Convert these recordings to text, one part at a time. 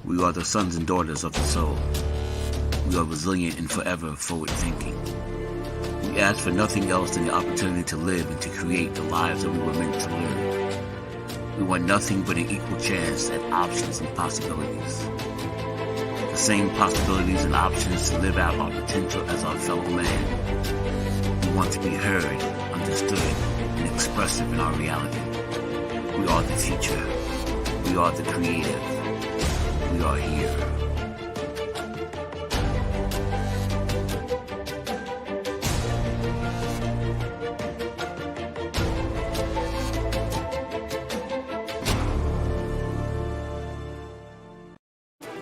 We are the sons and daughters of the soul. We are resilient and forever forward-thinking. We ask for nothing else than the opportunity to live and to create the lives that we were meant to live. We want nothing but an equal chance at options and possibilities. The same possibilities and options to live out our potential as our fellow man. We want to be heard, understood, and expressive in our reality. We are the future. We are the creative. We are here.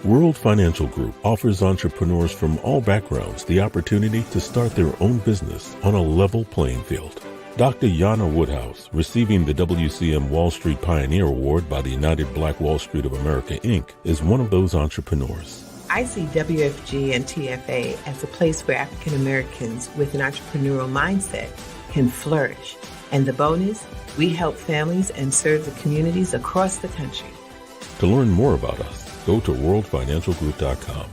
World Financial Group offers entrepreneurs from all backgrounds the opportunity to start their own business on a level playing field. Dr. Jana Woodhouse, receiving the WCM Wall Street Pioneer Award by the United Black Wall Street of America, Inc., is one of those entrepreneurs. I see WFG and TFA as a place where African Americans with an entrepreneurial mindset can flourish. And the bonus, we help families and serve the communities across the country. To learn more about us, go to worldfinancialgroup.com.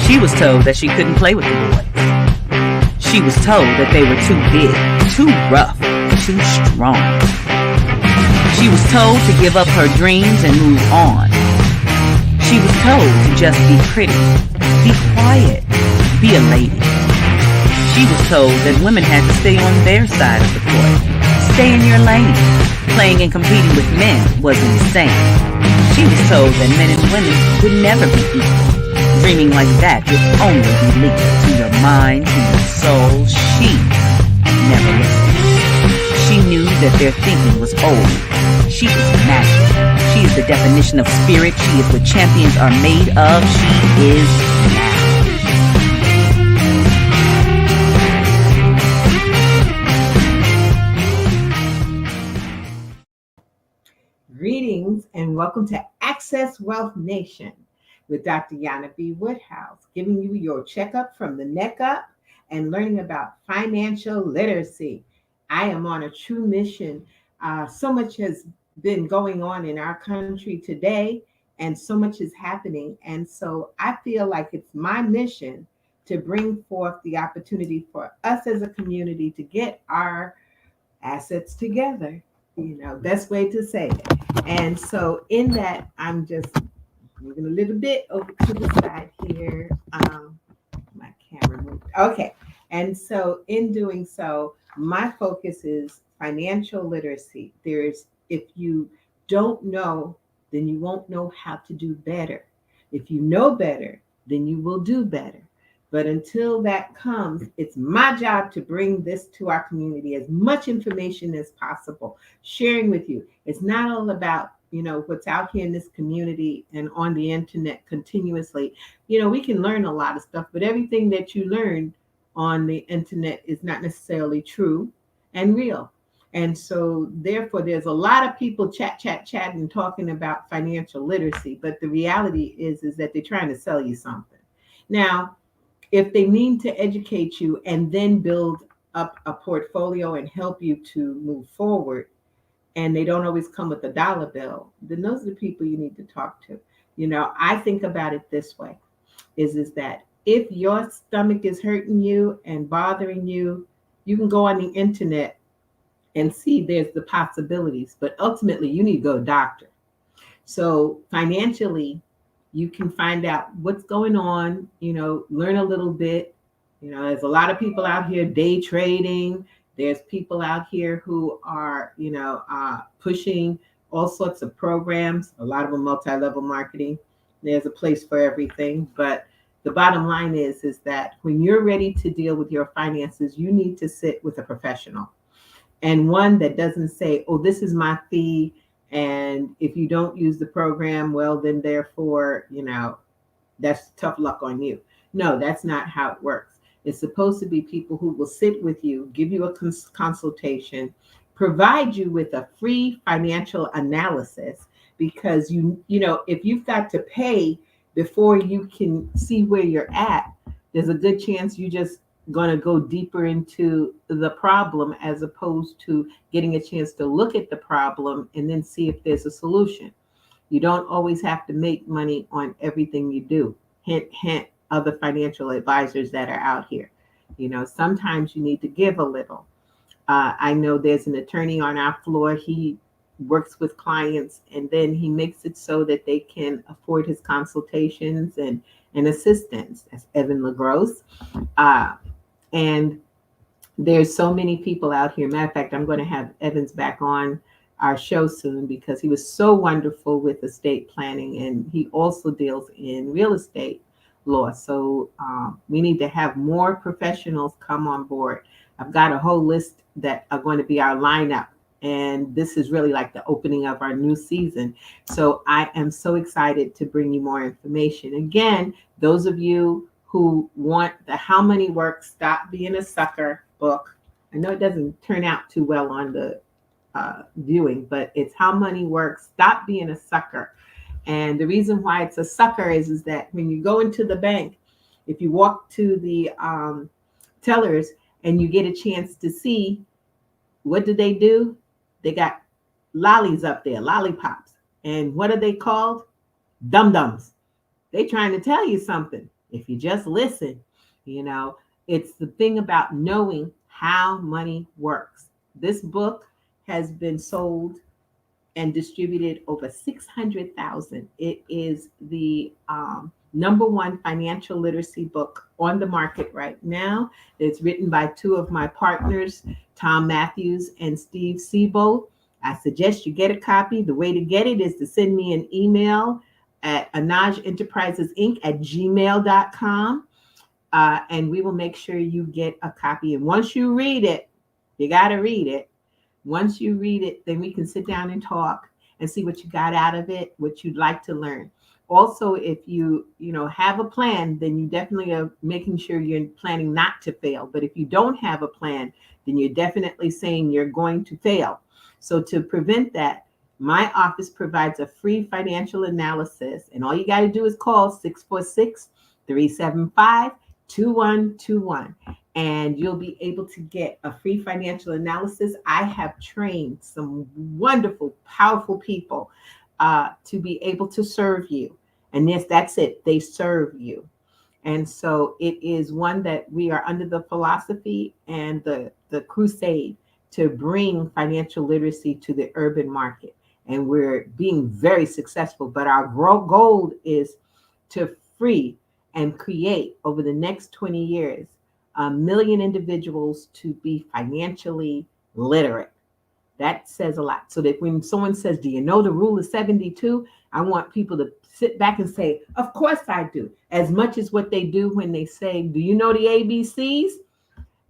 She was told that she couldn't play with the boys. She was told that they were too big, too rough, too strong. She was told to give up her dreams and move on. She was told to just be pretty, be quiet, be a lady. She was told that women had to stay on their side of the court, stay in your lane. Playing and competing with men was insane. She was told that men and women would never be equal. Dreaming like that would only be leaked to your mind, to your soul. She never listened. She knew that their thinking was old. She is magic. She is the definition of spirit. She is what champions are made of. She is now. Greetings and welcome to Access Wealth Nation with Dr. Jana B. Woodhouse, giving you your checkup from the neck up and learning about financial literacy. I am on a true mission. So much has been going on in our country today, and so much is happening. And so I feel like it's my mission to bring forth the opportunity for us as a community to get our assets together. Best way to say it. And so in that, I'm just moving a little bit over to the side here. My camera moved. Okay. And so in doing so, my focus is financial literacy. If you don't know, then you won't know how to do better. If you know better, then you will do better. But until that comes, it's my job to bring this to our community, as much information as possible, sharing with you. It's not all about, what's out here in this community and on the internet continuously. We can learn a lot of stuff, but everything that you learn on the internet is not necessarily true and real. And so therefore, there's a lot of people chatting, talking about financial literacy. But the reality is that they're trying to sell you something. Now, if they mean to educate you and then build up a portfolio and help you to move forward, and they don't always come with a dollar bill, then those are the people you need to talk to. I think about it this way, is that if your stomach is hurting you and bothering you, you can go on the internet and see there's the possibilities, but ultimately you need to go to a doctor. So financially, you can find out what's going on, learn a little bit. There's a lot of people out here day trading. There's people out here who are, pushing all sorts of programs, a lot of them multi-level marketing. There's a place for everything. But the bottom line is that when you're ready to deal with your finances, you need to sit with a professional, and one that doesn't say, oh, this is my fee, and if you don't use the program, well, then therefore, that's tough luck on you. No, that's not how it works. It's supposed to be people who will sit with you, give you a consultation, provide you with a free financial analysis, because if you've got to pay before you can see where you're at, there's a good chance you just going to go deeper into the problem as opposed to getting a chance to look at the problem and then see if there's a solution. You don't always have to make money on everything you do. Hint, hint, other financial advisors that are out here. Sometimes you need to give a little. I know there's an attorney on our floor. He works with clients, and then he makes it so that they can afford his consultations and assistance. That's Evan LaGrosse. And there's so many people out here. Matter of fact, I'm going to have Evans back on our show soon because he was so wonderful with estate planning, and he also deals in real estate law. So we need to have more professionals come on board. I've got a whole list that are going to be our lineup, and this is really like the opening of our new season. So I am so excited to bring you more information. Again, those of you who want the How Money Works, Stop Being a Sucker book. I know it doesn't turn out too well on the viewing, but it's How Money Works, Stop Being a Sucker. And the reason why it's a sucker is that when you go into the bank, if you walk to the tellers and you get a chance to see, what do? They got lollies up there, lollipops. And what are they called? Dum-dums. They trying to tell you something. If you just listen, it's the thing about knowing how money works. This book has been sold and distributed over 600,000. It is the number one financial literacy book on the market right now. It's written by two of my partners, Tom Matthews and Steve Sebo. I suggest you get a copy. The way to get it is to send me an email at anajenterprisesinc@gmail.com. And we will make sure you get a copy. And once you read it, you got to read it. Once you read it, then we can sit down and talk and see what you got out of it, what you'd like to learn. Also, if you have a plan, then you definitely are making sure you're planning not to fail. But if you don't have a plan, then you're definitely saying you're going to fail. So to prevent that, my office provides a free financial analysis, and all you got to do is call 646-375-2121, and you'll be able to get a free financial analysis. I have trained some wonderful, powerful people to be able to serve you. And yes, that's it. They serve you. And so it is one that we are under the philosophy and the crusade to bring financial literacy to the urban market. And we're being very successful. But our goal is to free and create over the next 20 years 1 million individuals to be financially literate. That says a lot. So that when someone says, do you know the rule of 72? I want people to sit back and say, of course I do. As much as what they do when they say, do you know the ABCs?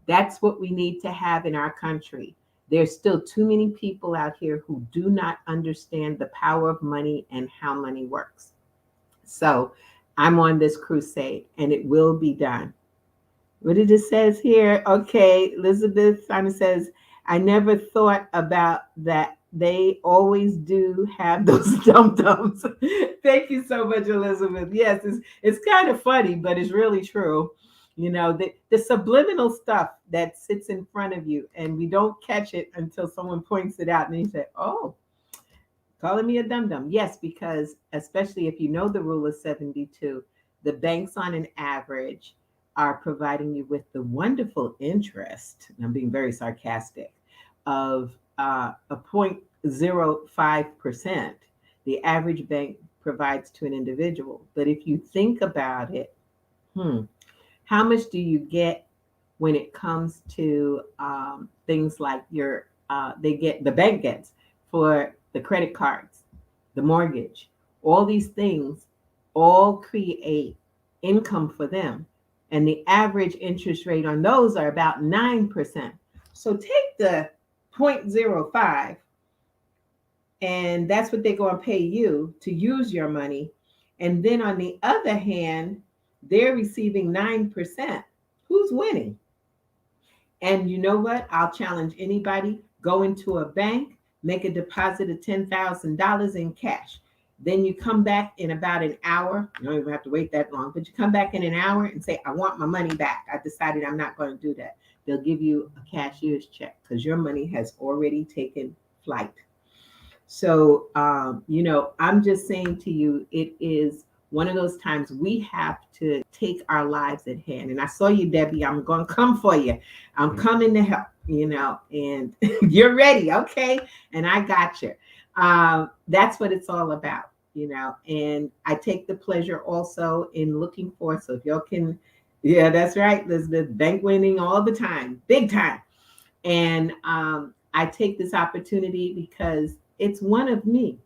That's what we need to have in our country. There's still too many people out here who do not understand the power of money and how money works. So I'm on this crusade, and it will be done. What it just says here. Okay, Elizabeth Simon says, I never thought about that. They always do have those dum-dums. Thank you so much, Elizabeth. Yes, it's kind of funny, but it's really true. The subliminal stuff that sits in front of you, and we don't catch it until someone points it out, and you say, oh, calling me a dum-dum. Yes, because especially if you know the rule of 72, the banks on an average are providing you with the wonderful interest, and I'm being very sarcastic, of a 0.05%. The average bank provides to an individual. But if you think about it, how much do you get when it comes to things like the bank gets for the credit cards, the mortgage, all these things all create income for them. And the average interest rate on those are about 9%. So take the 0.05, and that's what they're going to pay you to use your money. And then on the other hand, they're receiving 9%. Who's winning? And you know what? I'll challenge anybody. go into a bank, make a deposit of $10,000 in cash. Then you come back in about an hour. You don't even have to wait that long, but you come back in an hour and say, I want my money back. I decided I'm not going to do that. They'll give you a cashier's check because your money has already taken flight. So, I'm just saying to you, it is one of those times we have to take our lives at hand. And I saw you, Debbie. I'm going to come for you. I'm coming to help, and you're ready. Okay. And I got you. That's what it's all about, and I take the pleasure also in looking for, so if y'all can, yeah, that's right, Elizabeth, bank winning all the time, big time. And I take this opportunity because it's one of me,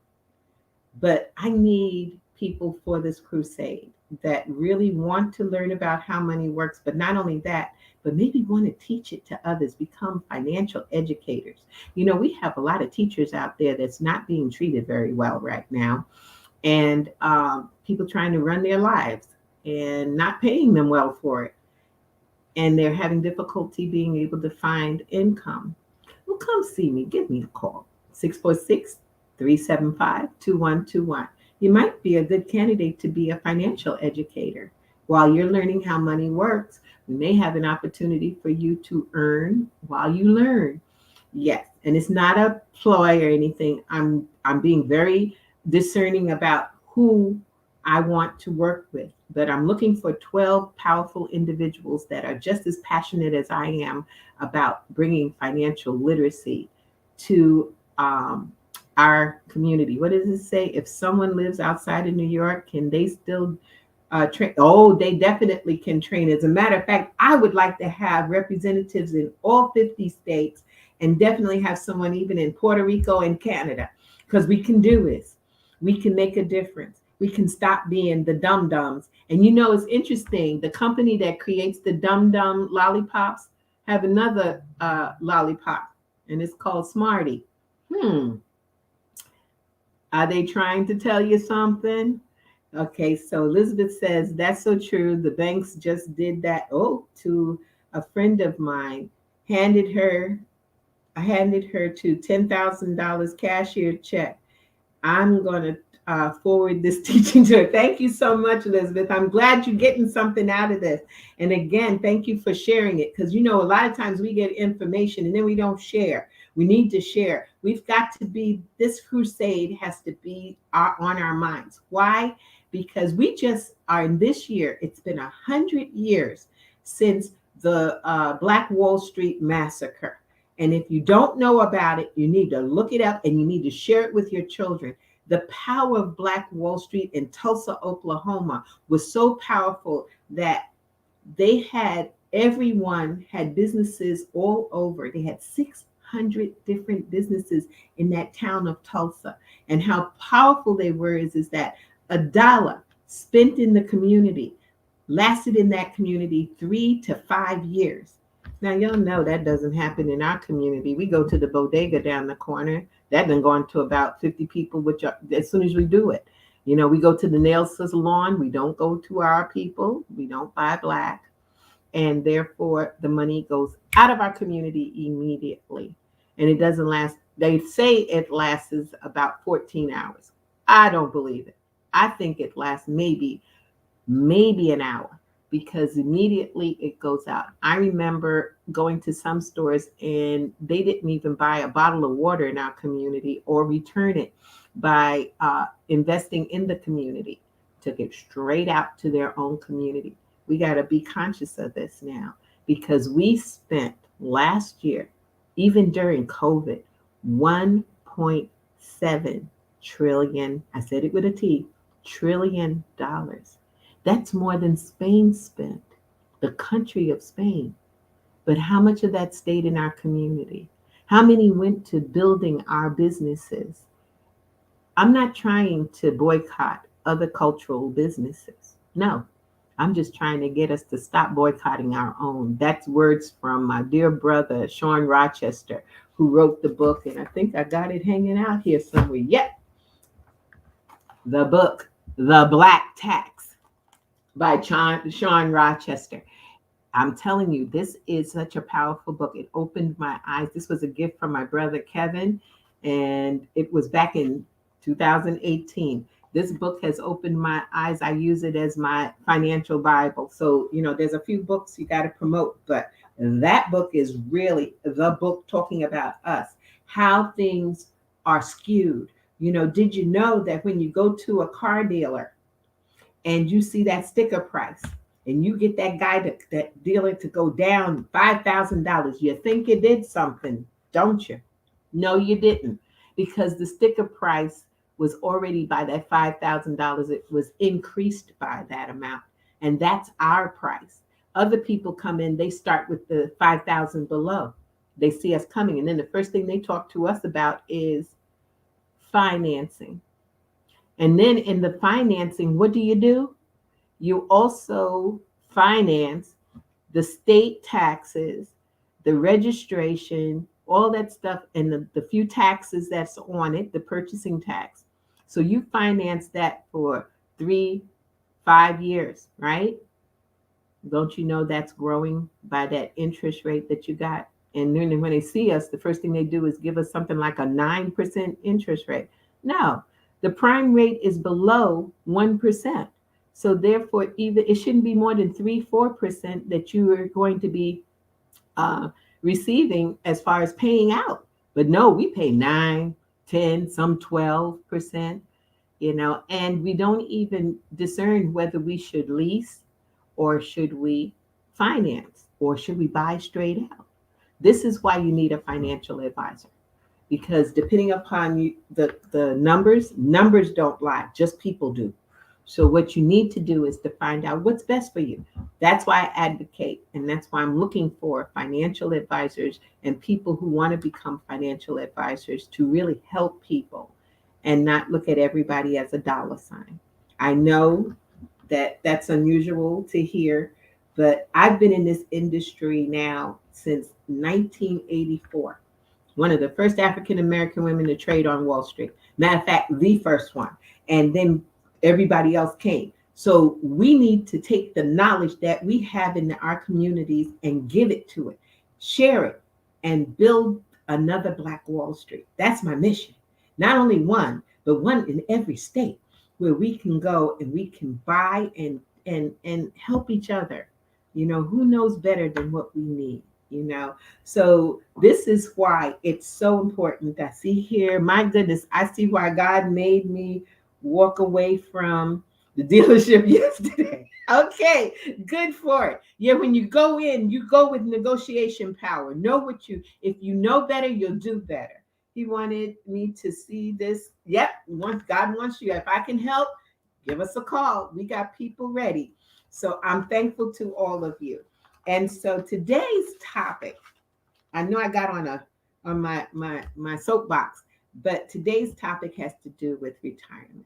but I need people for this crusade that really want to learn about how money works, but not only that, but maybe want to teach it to others, become financial educators. We have a lot of teachers out there that's not being treated very well right now, and people trying to run their lives and not paying them well for it. And they're having difficulty being able to find income. Well, come see me. Give me a call. 646-375-2121. You might be a good candidate to be a financial educator. While you're learning how money works, we may have an opportunity for you to earn while you learn. Yes, and it's not a ploy or anything. I'm being very discerning about who I want to work with, but I'm looking for 12 powerful individuals that are just as passionate as I am about bringing financial literacy to our community. What does it say? If someone lives outside of New York, can they still train? Oh, they definitely can train. As a matter of fact, I would like to have representatives in all 50 states and definitely have someone even in Puerto Rico and Canada, because we can do this. We can make a difference. We can stop being the dum-dums. And it's interesting, the company that creates the dum-dum lollipops have another lollipop, and it's called Smarty. Are they trying to tell you something? Okay, so Elizabeth says, that's so true. The banks just did that. Oh, to a friend of mine, handed her to $10,000 cashier check. I'm going to forward this teaching to her. Thank you so much, Elizabeth. I'm glad you're getting something out of this. And again, thank you for sharing it, because a lot of times we get information and then we don't share. We need to share. We've got to be, this crusade has to be on our minds. Why? Because we just are in this year, it's been 100 years since the Black Wall Street massacre. And if you don't know about it, you need to look it up and you need to share it with your children. The power of Black Wall Street in Tulsa, Oklahoma was so powerful that everyone had businesses all over. They had 600 different businesses in that town of Tulsa. And how powerful they were is that $1 spent in the community lasted in that community 3 to 5 years. Now, y'all know that doesn't happen in our community. We go to the bodega down the corner. That done gone to about 50 people, which as soon as we do it. We go to the nail salon. We don't go to our people. We don't buy black. And therefore, the money goes out of our community immediately. And it doesn't last. They say it lasts about 14 hours. I don't believe it. I think it lasts maybe an hour, because immediately it goes out. I remember going to some stores and they didn't even buy a bottle of water in our community or return it by investing in the community. Took it straight out to their own community. We got to be conscious of this now, because we spent last year, even during COVID, $1.7 trillion, I said it with a T, trillion dollars. That's more than Spain spent, the country of Spain. But how much of that stayed in our community? How many went to building our businesses? I'm not trying to boycott other cultural businesses. No, I'm just trying to get us to stop boycotting our own. That's words from my dear brother, Sean Rochester, who wrote the book. And I think I got it hanging out here somewhere. Yep. The book, The Black Tax, by Sean Rochester. I'm telling you, this is such a powerful book. It opened my eyes. This was a gift from my brother Kevin, and it was back in 2018. This book has opened my eyes. I use it as my financial Bible. So, there's a few books you got to promote, but that book is really the book talking about us, how things are skewed. Did you know that when you go to a car dealer and you see that sticker price and you get that guy, that dealer to go down $5,000, you think you did something, don't you? No, you didn't, because the sticker price was already by that $5,000. It was increased by that amount. And that's our price. Other people come in, they start with the 5,000 below. They see us coming. And then the first thing they talk to us about is financing. And then in the financing, what do? You also finance the state taxes, the registration, all that stuff, and the few taxes that's on it, the purchasing tax. So you finance that for 3-5 years, right? Don't you know that's growing by that interest rate that you got? And then when they see us, the first thing they do is give us something like a 9% interest rate. No, the prime rate is below 1%. So therefore, either it shouldn't be more than 3-4% that you are going to be receiving as far as paying out. But no, we pay 9, 10, some 12%, and we don't even discern whether we should lease or should we finance or should we buy straight out. This is why you need a financial advisor, because depending upon the numbers don't lie, just people do. So what you need to do is to find out what's best for you. That's why I advocate, and that's why I'm looking for financial advisors and people who want to become financial advisors to really help people and not look at everybody as a dollar sign. I know that that's unusual to hear, but I've been in this industry now since 1984. One of the first African American women to trade on Wall Street. Matter of fact, the first one. And then everybody else came. So we need to take the knowledge that we have in our communities and give it to it, share it, and build another Black Wall Street. That's my mission. Not only one, but one in every state where we can go and we can buy and help each other. Who knows better than what we need? So this is why it's so important. I see here, my goodness, I see why God made me walk away from the dealership yesterday. Okay, good for it. Yeah, when you go in, you go with negotiation power. If you know better, you'll do better. He wanted me to see this. Yep, once God wants you. If I can help, give us a call. We got people ready. So I'm thankful to all of you. And so today's topic, I know I got on my soapbox, but today's topic has to do with retirement.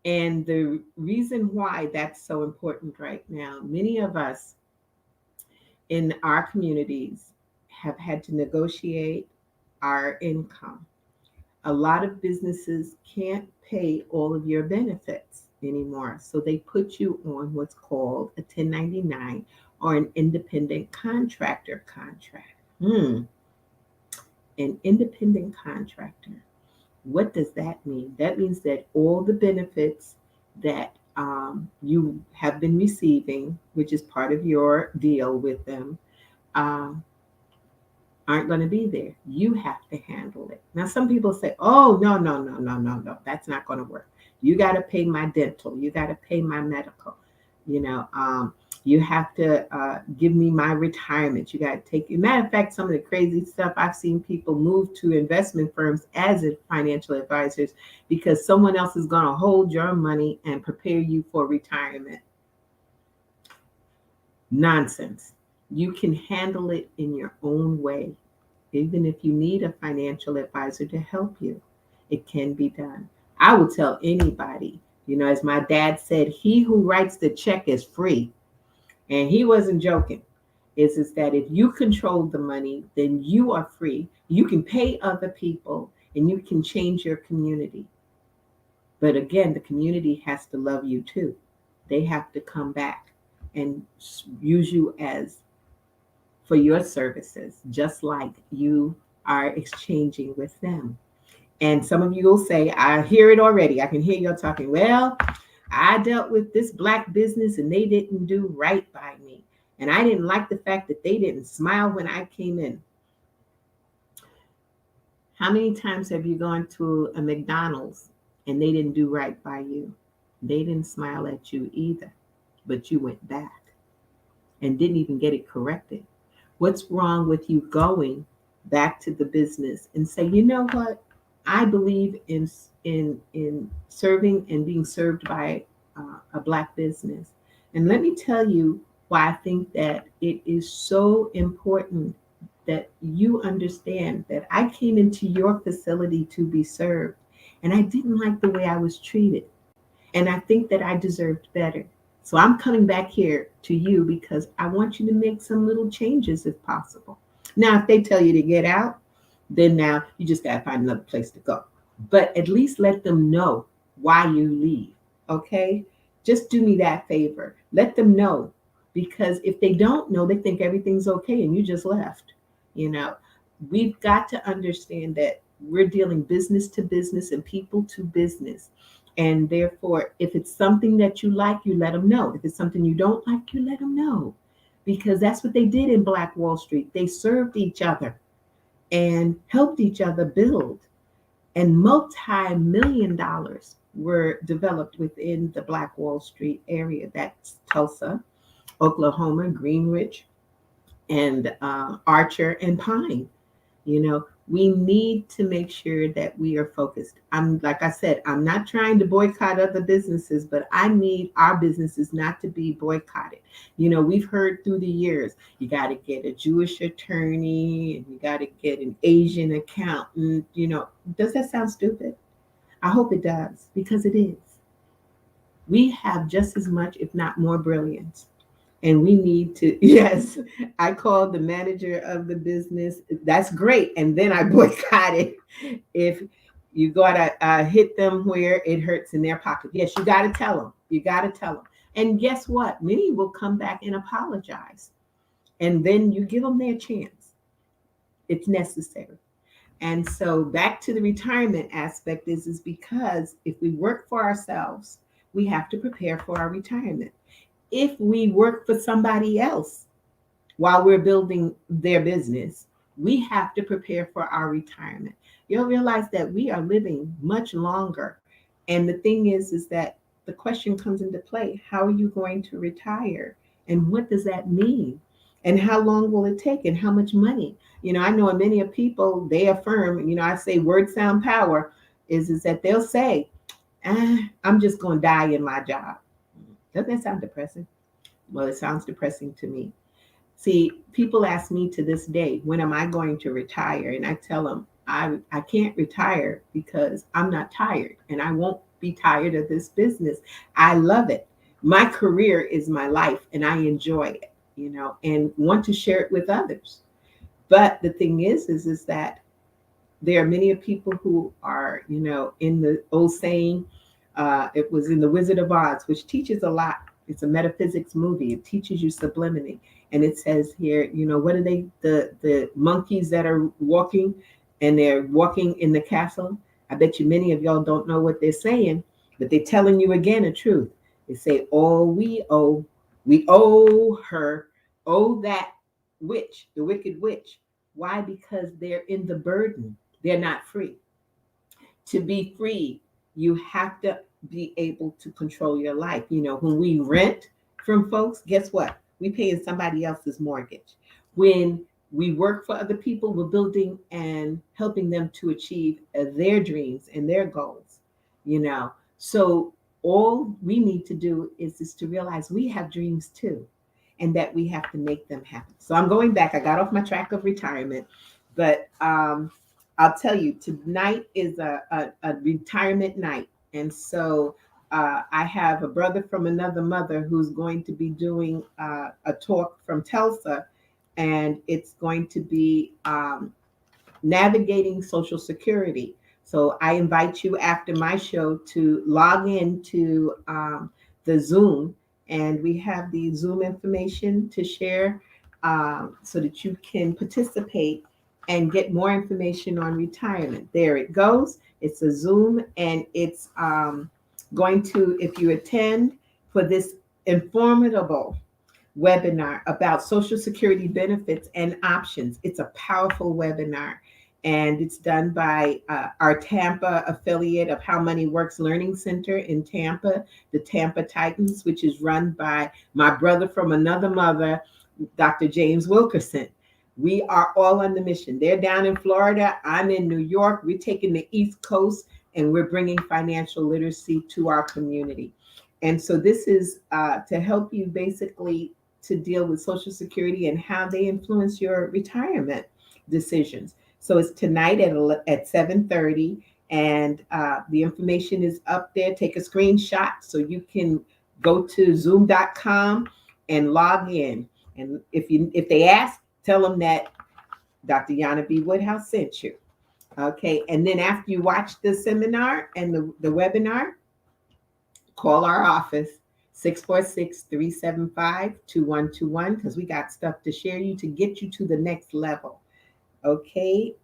And the reason why that's so important right now, many of us in our communities have had to negotiate our income. A lot of businesses can't pay all of your benefits anymore. So they put you on what's called a 1099 or an independent contractor contract. An independent contractor. What does that mean? That means that all the benefits that you have been receiving, which is part of your deal with them, aren't going to be there. You have to handle it. Now, some people say, oh, no, that's not going to work. You got to pay my dental. You got to pay my medical. You have to give me my retirement. You got to take, matter of fact, some of the crazy stuff, I've seen people move to investment firms as financial advisors because someone else is going to hold your money and prepare you for retirement. Nonsense. You can handle it in your own way. Even if you need a financial advisor to help you, it can be done. I would tell anybody, as my dad said, he who writes the check is free. And he wasn't joking. Is that if you control the money, then you are free. You can pay other people and you can change your community. But again, the community has to love you too. They have to come back and use you as for your services, just like you are exchanging with them. And some of you will say, I hear it already. I can hear you talking. Well, I dealt with this black business and they didn't do right by me. And I didn't like the fact that they didn't smile when I came in. How many times have you gone to a McDonald's and they didn't do right by you? They didn't smile at you either, but you went back and didn't even get it corrected. What's wrong with you going back to the business and say, you know what? I believe in serving and being served by a black business. And let me tell you why I think that it is so important that you understand that I came into your facility to be served, and I didn't like the way I was treated, and I think that I deserved better. So I'm coming back here to you because I want you to make some little changes if possible. Now, if they tell you to get out, then now you just got to find another place to go. But at least let them know why you leave. Okay? Just do me that favor. Let them know, because if they don't know, they think everything's okay and you just left. You know, we've got to understand that we're dealing business to business and people to business. And therefore, if it's something that you like, you let them know. If it's something you don't like, you let them know. Because that's what they did in Black Wall Street. They served each other and helped each other build. And multi-million dollars were developed within the Black Wall Street area. That's Tulsa, Oklahoma, Greenwich, and Archer and Pine. You know, we need to make sure that we are focused. I'm, like I said, I'm not trying to boycott other businesses, but I need our businesses not to be boycotted. You know, we've heard through the years, you got to get a Jewish attorney and you got to get an Asian accountant. You know, does that sound stupid? I hope it does, because it is. We have just as much, if not more, brilliance. And we need to, yes, I called the manager of the business. That's great. And then I boycott it. If you got to hit them where it hurts in their pocket. Yes, you got to tell them. You got to tell them. And guess what? Many will come back and apologize. And then you give them their chance. It's necessary. And so back to the retirement aspect is because if we work for ourselves, we have to prepare for our retirement. If we work for somebody else while we're building their business, we have to prepare for our retirement. You'll realize that we are living much longer. And the thing is that the question comes into play, how are you going to retire? And what does that mean? And how long will it take? And how much money? You know, I know many of people, they affirm, you know, I say word, sound, power is that they'll say, I'm just going to die in my job. Doesn't that sound depressing? Well, it sounds depressing to me. See, people ask me to this day, when am I going to retire? And I tell them, I can't retire because I'm not tired and I won't be tired of this business. I love it. My career is my life and I enjoy it, you know, and want to share it with others. But the thing is that there are many people who are, you know, in the old saying, it was in The Wizard of Oz, which teaches a lot. It's a metaphysics movie. It teaches you subliminally. And it says here, you know, what are they, the monkeys that are walking and they're walking in the castle? I bet you many of y'all don't know what they're saying, but they're telling you again a truth. They say, oh, we owe her, owe that witch, the wicked witch. Why? Because they're in the burden. They're not free. To be free, you have to be able to control your life. You know, when we rent from folks, guess what? We paying somebody else's mortgage. When we work for other people, we're building and helping them to achieve their dreams and their goals, you know. So all we need to do is to realize we have dreams too, and that we have to make them happen. So I'm going back. I got off my track of retirement, but I'll tell you, tonight is a retirement night. And so I have a brother from another mother who's going to be doing a talk from Tulsa, and it's going to be navigating Social Security. So I invite you after my show to log into the Zoom And we have the Zoom information to share so that you can participate and get more information on retirement. There it goes. It's a Zoom, and it's going to, if you attend for this informative webinar about Social Security benefits and options. It's a powerful webinar, and it's done by our Tampa affiliate of How Money Works Learning Center in Tampa, the Tampa Titans, which is run by my brother from another mother, Dr. James Wilkerson. We are all on the mission. They're down in Florida. I'm in New York. We're taking the East Coast, and we're bringing financial literacy to our community. And so this is to help you basically to deal with Social Security and how they influence your retirement decisions. So it's tonight at 7:30, and the information is up there. Take a screenshot so you can go to zoom.com and log in. And if they ask, tell them that Dr. Jana B. Woodhouse sent you. Okay, and then after you watch the seminar and the webinar, call our office, 646-375-2121, because we got stuff to share you to get you to the next level. Okay.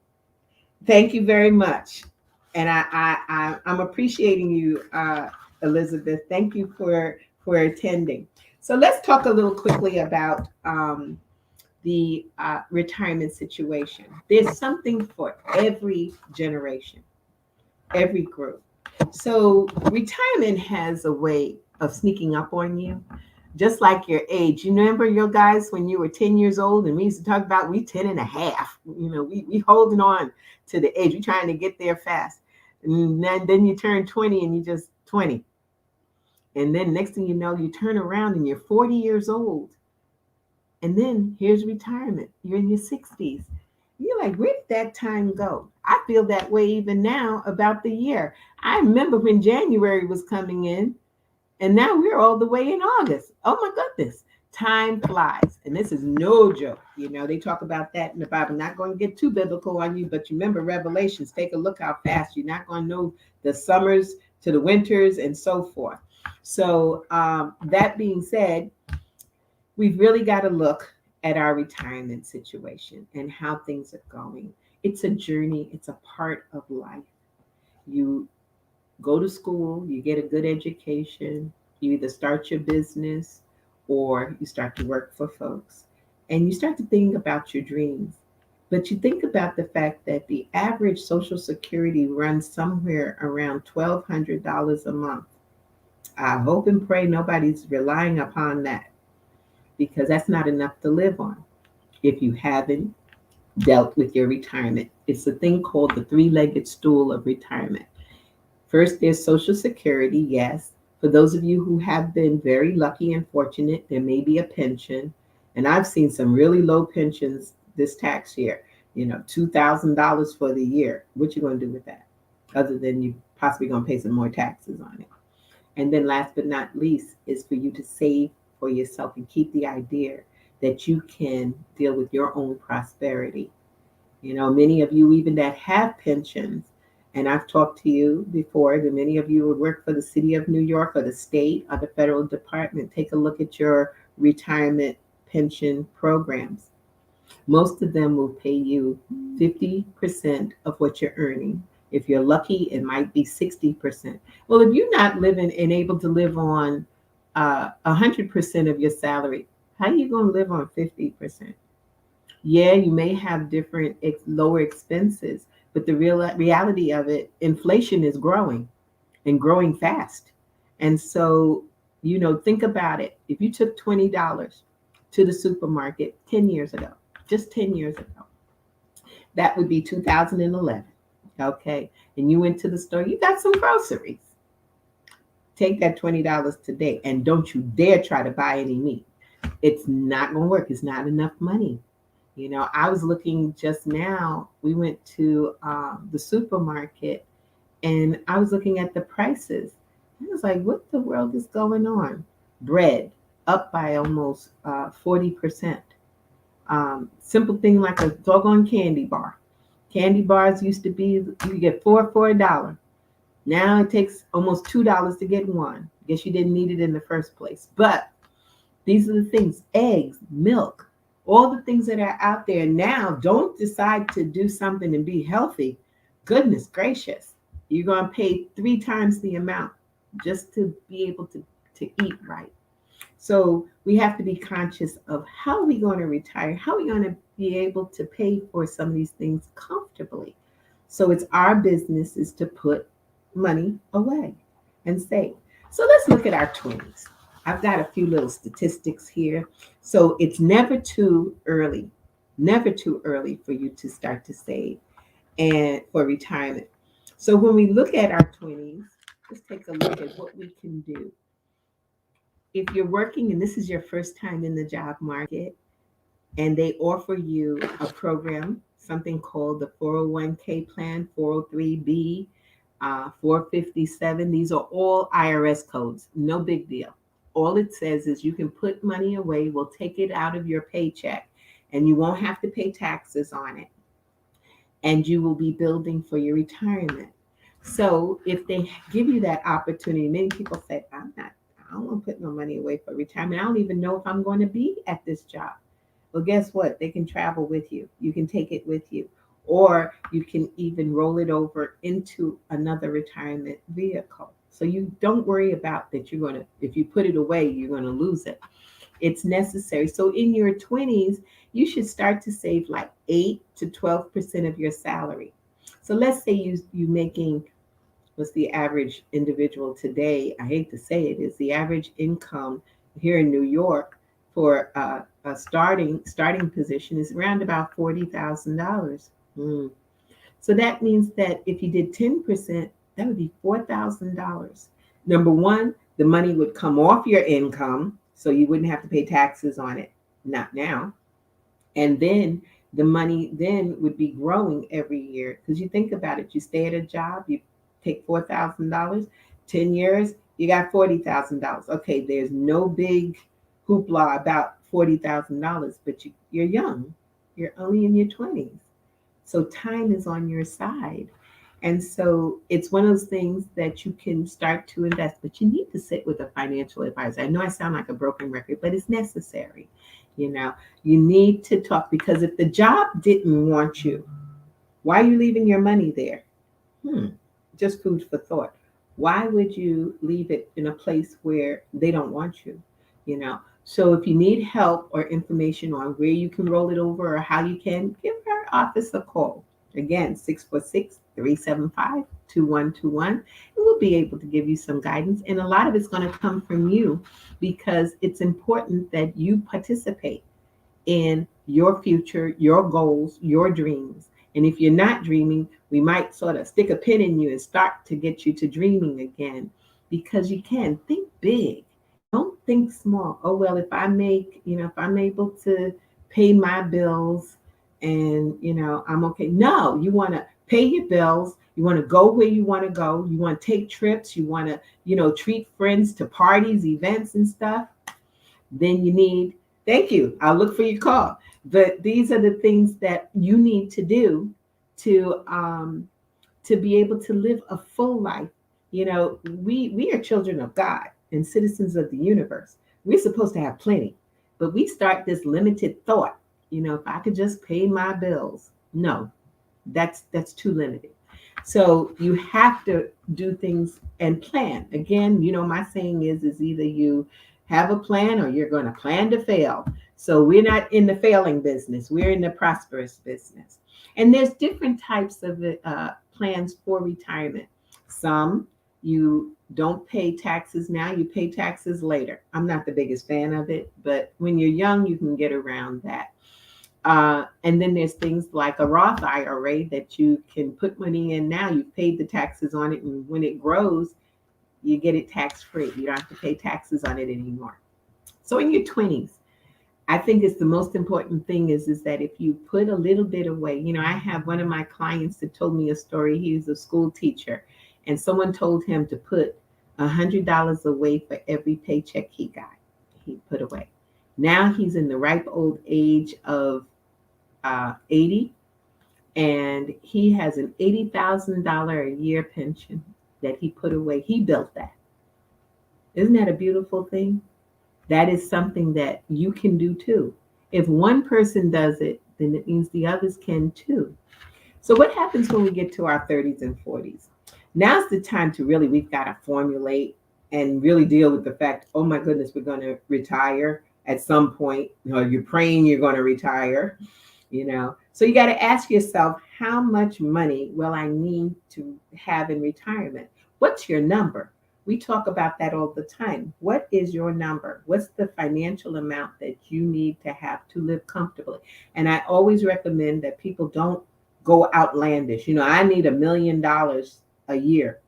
Thank you very much. And I'm appreciating you, Elizabeth. Thank you for attending. So let's talk a little quickly about the retirement situation. There's something for every generation, every group. So retirement has a way of sneaking up on you, just like your age. You remember your guys when you were 10 years old, and we used to talk about we 10 and a half. We holding on to the age. We're trying to get there fast. And then you turn 20 and you just 20. And then next thing you know, you turn around and you're 40 years old. And then here's retirement. You're in your 60s. You're like, where did that time go? I feel that way even now about the year. I remember when January was coming in, and now we're all the way in August. Oh my goodness, time flies. And this is no joke. They talk about that in the Bible. Not going to get too biblical on you, but you remember Revelations. Take a look how fast. You're not going to know the summers to the winters and so forth. So that being said, we've really got to look at our retirement situation and how things are going. It's a journey. It's a part of life. You go to school, you get a good education, you either start your business or you start to work for folks, and you start to think about your dreams. But you think about the fact that the average Social Security runs somewhere around $1,200 a month. I hope and pray nobody's relying upon that, because that's not enough to live on if you haven't dealt with your retirement. It's a thing called the three-legged stool of retirement. First, there's Social Security, yes. For those of you who have been very lucky and fortunate, there may be a pension. And I've seen some really low pensions this tax year, $2,000 for the year. What you going to do with that? Other than you possibly going to pay some more taxes on it. And then last but not least is for you to save for yourself and keep the idea that you can deal with your own prosperity. Many of you even that have pensions, and I've talked to you before, that many of you would work for the city of New York or the state or the federal department. Take a look at your retirement pension programs. Most of them will pay you 50% of what you're earning. If you're lucky, it might be 60%. Well, if you're not living and able to live on 100% of your salary, how are you going to live on 50%? Yeah, you may have different lower expenses, but the reality of it, inflation is growing and growing fast. And so, think about it. If you took $20 to the supermarket 10 years ago, just 10 years ago, that would be 2011. Okay. And you went to the store, you got some groceries. Take that $20 today and don't you dare try to buy any meat. It's not going to work. It's not enough money. I was looking just now, we went to the supermarket and I was looking at the prices. I was like, what the world is going on? Bread up by almost 40%. Simple thing like a doggone candy bar. Candy bars used to be, you get four for $1. Now it takes almost $2 to get one. Guess you didn't need it in the first place. But these are the things: eggs, milk, all the things that are out there now. Don't decide to do something and be healthy. Goodness gracious. You're going to pay 3 times the amount just to be able to eat right. So we have to be conscious of how are we going to retire? How are we going to be able to pay for some of these things comfortably? So it's our business is to put money away and save. So let's look at our 20s. I've got a few little statistics here. So it's never too early for you to start to save and for retirement. So when we look at our 20s, let's take a look at what we can do. If you're working and this is your first time in the job market, and they offer you a program, something called the 401k plan, 403b, 457. These are all IRS codes. No big deal. All it says is you can put money away. We'll take it out of your paycheck, and you won't have to pay taxes on it. And you will be building for your retirement. So if they give you that opportunity, many people say, I don't want to put no money away for retirement. I don't even know if I'm going to be at this job. Well, guess what? They can travel with you. You can take it with you. Or you can even roll it over into another retirement vehicle. So you don't worry about that if you put it away, you're going to lose it. It's necessary. So in your 20s, you should start to save like 8 to 12% of your salary. So let's say you making, what's the average individual today? I hate to say it, is the average income here in New York for a starting position is around about $40,000. So that means that if you did 10%, that would be $4,000. Number one, the money would come off your income, so you wouldn't have to pay taxes on it. Not now. And then the money then would be growing every year. Because you think about it, you stay at a job, you take $4,000, 10 years, you got $40,000. Okay, there's no big hoopla about $40,000, but you're young. You're only in your 20s. So time is on your side. And so it's one of those things that you can start to invest, but you need to sit with a financial advisor. I know I sound like a broken record, but it's necessary. You need to talk, because if the job didn't want you, why are you leaving your money there? Just food for thought. Why would you leave it in a place where they don't want you? So if you need help or information on where you can roll it over or how you can, give our office a call. Again, 646-375-2121. And we'll be able to give you some guidance. And a lot of it's going to come from you, because it's important that you participate in your future, your goals, your dreams. And if you're not dreaming, we might sort of stick a pin in you and start to get you to dreaming again, because you can think big. Don't think small. Oh, well, if I'm able to pay my bills and, I'm okay. No, you want to pay your bills. You want to go where you want to go. You want to take trips. You want to, treat friends to parties, events and stuff. Then you need, thank you. I'll look for your call. But these are the things that you need to do to be able to live a full life. We are children of God and citizens of the universe. We're supposed to have plenty, but we start this limited thought. If I could just pay my bills. No, that's too limited. So you have to do things and plan. Again, my saying is either you have a plan or you're going to plan to fail. So we're not in the failing business. We're in the prosperous business. And there's different types of plans for retirement. Some you don't pay taxes now, you pay taxes later. I'm not the biggest fan of it, but when you're young, you can get around that. And then there's things like a Roth IRA that you can put money in now. You've paid the taxes on it, and when it grows, you get it tax-free. You don't have to pay taxes on it anymore. So in your 20s, I think it's the most important thing is that if you put a little bit away, I have one of my clients that told me a story. He was a school teacher, and someone told him to put $100 away for every paycheck he got. He put away. Now he's in the ripe old age of 80, and he has an $80,000 a year pension that he put away. He built that. Isn't that a beautiful thing? That is something that you can do too. If one person does it, then it means the others can too. So, what happens when we get to our 30s and 40s? Now's the time to really, we've got to formulate and really deal with the fact, oh my goodness, we're going to retire at some point. You're praying you're going to retire, So, you got to ask yourself, how much money will I need to have in retirement? What's your number? We talk about that all the time. What is your number? What's the financial amount that you need to have to live comfortably? And I always recommend that people don't go outlandish. I need $1 million a year.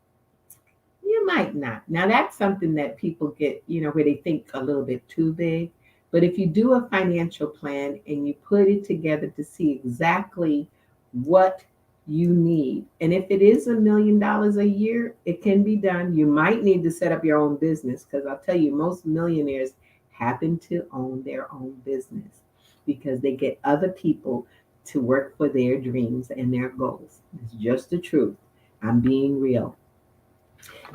You might not. Now, that's something that people get, where they think a little bit too big. But if you do a financial plan and you put it together to see exactly what you need, and if it is $1 million a year, it can be done. You might need to set up your own business, because I'll tell you, most millionaires happen to own their own business because they get other people to work for their dreams and their goals. It's just the truth. I'm being real.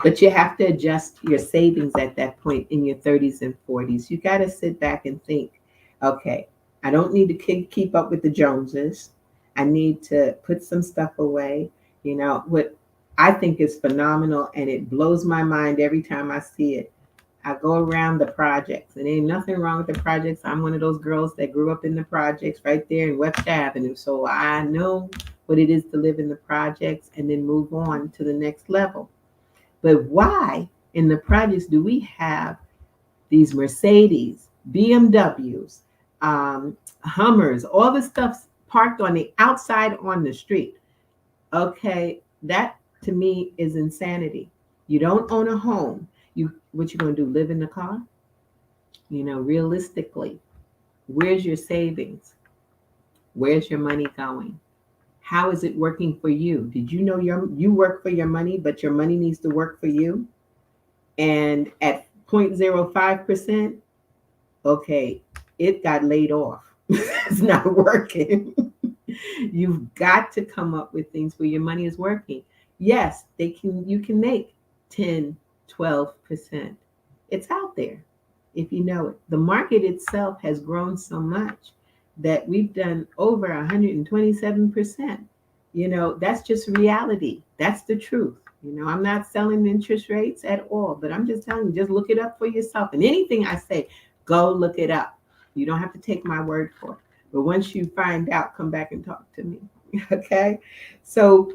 But you have to adjust your savings at that point in your 30s and 40s. You got to sit back and think, okay, I don't need to keep up with the Joneses. I need to put some stuff away. What I think is phenomenal, and it blows my mind every time I see it. I go around the projects, and ain't nothing wrong with the projects. I'm one of those girls that grew up in the projects right there in West Avenue. So I know what it is to live in the projects and then move on to the next level. But why in the projects do we have these Mercedes, BMWs, Hummers, all the stuff parked on the outside on the street? Okay, that to me is insanity. You don't own a home. What you gonna do? Live in the car? Realistically, where's your savings? Where's your money going? How is it working for you? Did you know you work for your money, but your money needs to work for you? And at 0.05%, okay, it got laid off. It's not working. You've got to come up with things where your money is working. Yes, you can make 10, 12%. It's out there if you know it. The market itself has grown so much that we've done over 127%. That's just reality. That's the truth. I'm not selling interest rates at all, but I'm just telling you, just look it up for yourself. And anything I say, go look it up. You don't have to take my word for it. But once you find out, come back and talk to me. Okay? So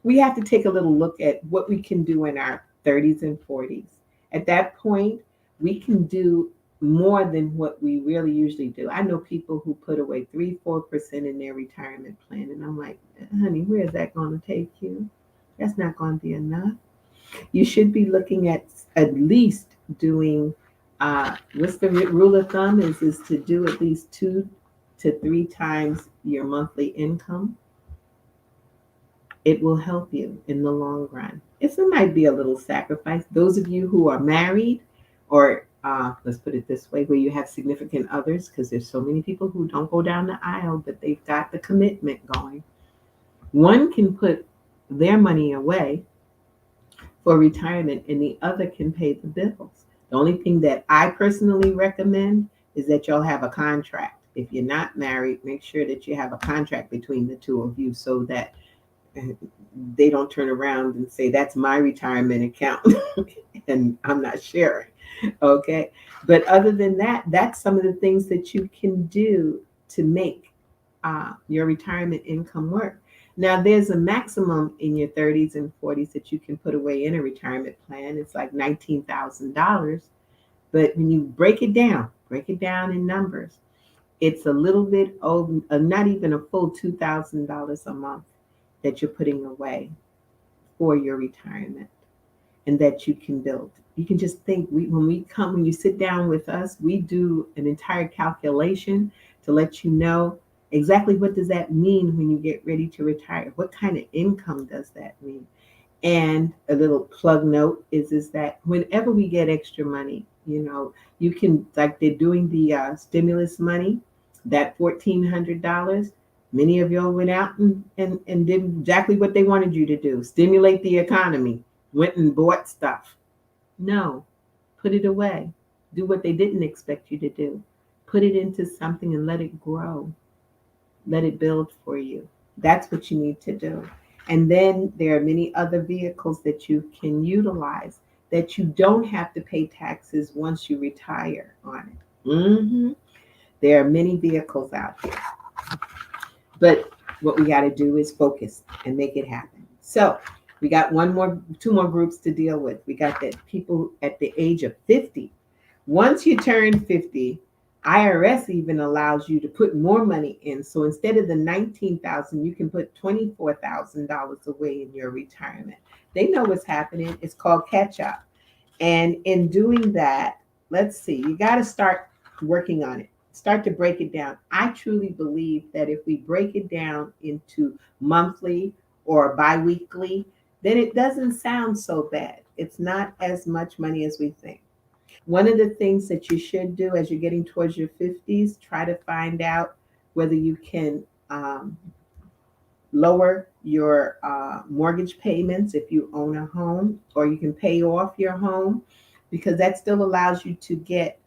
we have to take a little look at what we can do in our 30s and 40s. At that point, we can do more than what we really usually do. I know people who put away 3-4% in their retirement plan, and I'm like, honey, where is that going to take you? That's not going to be enough. You should be looking at least doing, what's the rule of thumb is to do at least 2 to 3 times your monthly income. It will help you in the long run. It might be a little sacrifice. Those of you who are married, or let's put it this way, where you have significant others, because there's so many people who don't go down the aisle, but they've got the commitment going. One can put their money away for retirement and the other can pay the bills. The only thing that I personally recommend is that y'all have a contract. If you're not married, make sure that you have a contract between the two of you so that they don't turn around and say, that's my retirement account and I'm not sharing. Okay. But other than that, that's some of the things that you can do to make your retirement income work. Now, there's a maximum in your 30s and 40s that you can put away in a retirement plan. It's like $19,000. But when you break it down in numbers, it's a little bit over, not even a full $2,000 a month that you're putting away for your retirement and that you can build. You can just think, when you sit down with us, we do an entire calculation to let you know exactly what does that mean when you get ready to retire. What kind of income does that mean? And a little plug note is that whenever we get extra money, you can, like they're doing the stimulus money, that $1,400. Many of y'all went out and did exactly what they wanted you to do, stimulate the economy, went and bought stuff. No, Put it away. Do what they didn't expect you to do. Put it into something and let it grow. Let it build for you. That's what you need to do. And then there are many other vehicles that you can utilize that you don't have to pay taxes once you retire on it. There are many vehicles out there. But what we got to do is focus and make it happen. So we got two more groups to deal with. We got the people at the age of 50. Once you turn 50, IRS even allows you to put more money in. So instead of the $19,000, you can put $24,000 away in your retirement. They know what's happening. It's called catch up. And in doing that, let's see, you got to start working on it. Start to break it down. I truly believe that if we break it down into monthly or biweekly, then it doesn't sound so bad. It's not as much money as we think. One of the things that you should do as you're getting towards your 50s, try to find out whether you can lower your mortgage payments if you own a home, or you can pay off your home, because that still allows you to get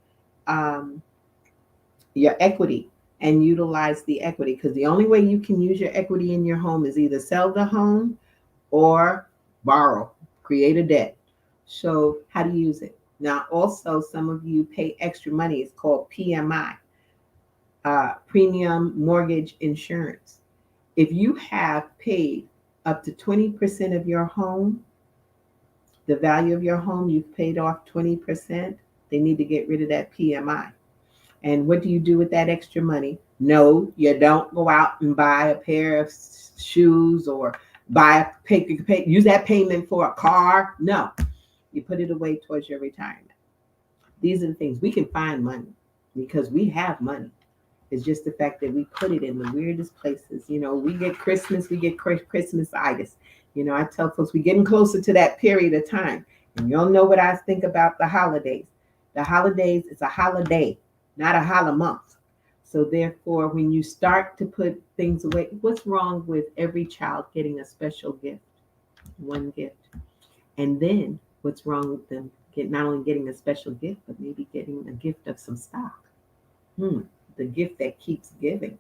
your equity and utilize the equity. Because the only way you can use your equity in your home is either sell the home or borrow, create a debt. So how to use it. Now, also, some of you pay extra money. It's called PMI, premium mortgage insurance. If you have paid up to 20% of your home, the value of your home, you've paid off 20%, they need to get rid of that PMI. And what do you do with that extra money? No, you don't go out and buy a pair of shoes or use that payment for a car. No, you put it away towards your retirement. These are the things. We can find money because we have money. It's just the fact that we put it in the weirdest places. You know, we get Christmas-itis. You know, I tell folks we're getting closer to that period of time. And you'll know what I think about the holidays. The holidays, it's a holiday, not a holla month. So therefore, when you start to put things away, what's wrong with every child getting a special gift? One gift. And then what's wrong with them not only getting a special gift, but maybe getting a gift of some stock? The gift that keeps giving.